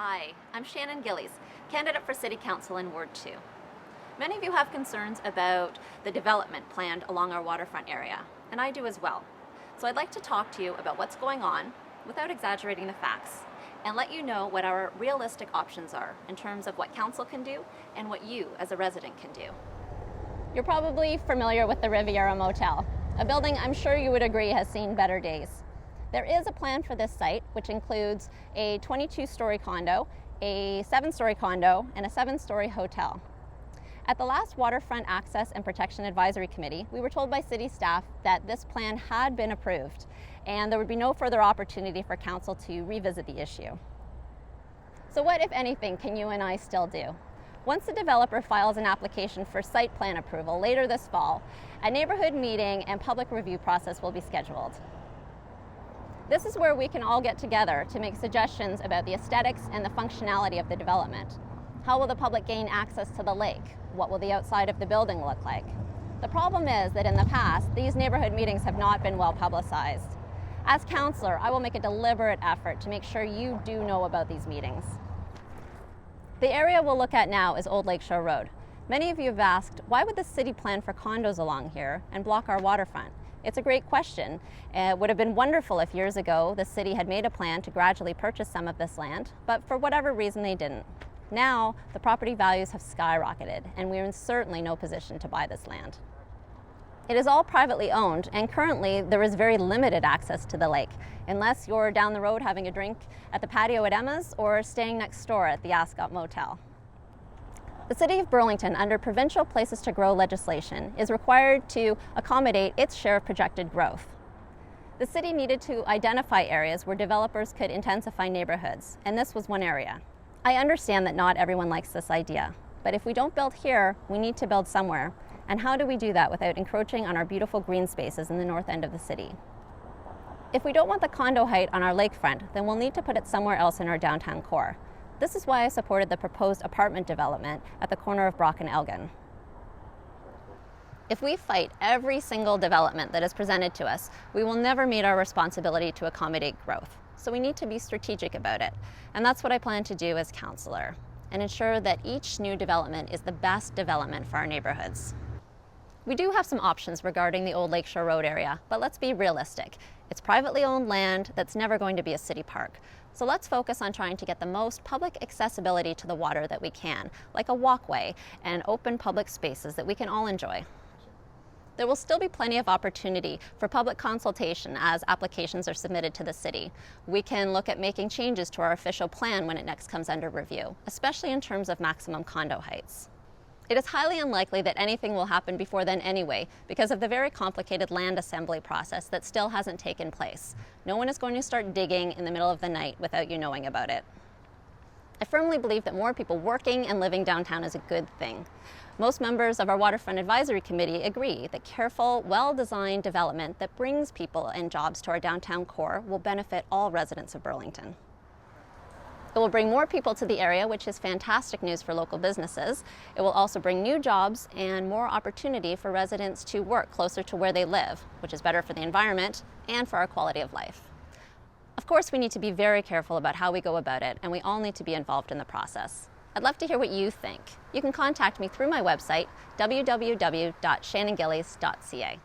Hi, I'm Shannon Gillies, candidate for City Council in Ward 2. Many of you have concerns about the development planned along our waterfront area, and I do as well. So I'd like to talk to you about what's going on without exaggerating the facts, and let you know what our realistic options are in terms of what council can do and what you as a resident can do. You're probably familiar with the Riviera Motel, a building I'm sure you would agree has seen better days. There is a plan for this site, which includes a 22-story condo, a 7-story condo, and a 7-story hotel. At the last Waterfront Access and Protection Advisory Committee, we were told by city staff that this plan had been approved and there would be no further opportunity for council to revisit the issue. So what, if anything, can you and I still do? Once the developer files an application for site plan approval later this fall, a neighborhood meeting and public review process will be scheduled. This is where we can all get together to make suggestions about the aesthetics and the functionality of the development. How will the public gain access to the lake? What will the outside of the building look like? The problem is that in the past, these neighborhood meetings have not been well publicized. As councillor, I will make a deliberate effort to make sure you do know about these meetings. The area we'll look at now is Old Lakeshore Road. Many of you have asked, why would the city plan for condos along here and block our waterfront? It's a great question. It would have been wonderful if years ago the city had made a plan to gradually purchase some of this land, but for whatever reason they didn't. Now, the property values have skyrocketed, and we're in certainly no position to buy this land. It is all privately owned, and currently there is very limited access to the lake, unless you're down the road having a drink at the patio at Emma's or staying next door at the Ascot Motel. The City of Burlington, under provincial Places to Grow legislation, is required to accommodate its share of projected growth. The city needed to identify areas where developers could intensify neighborhoods, and this was one area. I understand that not everyone likes this idea, but if we don't build here, we need to build somewhere. And how do we do that without encroaching on our beautiful green spaces in the north end of the city? If we don't want the condo height on our lakefront, then we'll need to put it somewhere else in our downtown core. This is why I supported the proposed apartment development at the corner of Brock and Elgin. If we fight every single development that is presented to us, we will never meet our responsibility to accommodate growth. So we need to be strategic about it. And that's what I plan to do as councillor, and ensure that each new development is the best development for our neighborhoods. We do have some options regarding the Old Lakeshore Road area, but let's be realistic. It's privately owned land that's never going to be a city park. So let's focus on trying to get the most public accessibility to the water that we can, like a walkway and open public spaces that we can all enjoy. There will still be plenty of opportunity for public consultation as applications are submitted to the city. We can look at making changes to our official plan when it next comes under review, especially in terms of maximum condo heights. It is highly unlikely that anything will happen before then anyway, because of the very complicated land assembly process that still hasn't taken place. No one is going to start digging in the middle of the night without you knowing about it. I firmly believe that more people working and living downtown is a good thing. Most members of our Waterfront Advisory Committee agree that careful, well-designed development that brings people and jobs to our downtown core will benefit all residents of Burlington. It will bring more people to the area, which is fantastic news for local businesses. It will also bring new jobs and more opportunity for residents to work closer to where they live, which is better for the environment and for our quality of life. Of course, we need to be very careful about how we go about it, and we all need to be involved in the process. I'd love to hear what you think. You can contact me through my website, www.shannongillies.ca.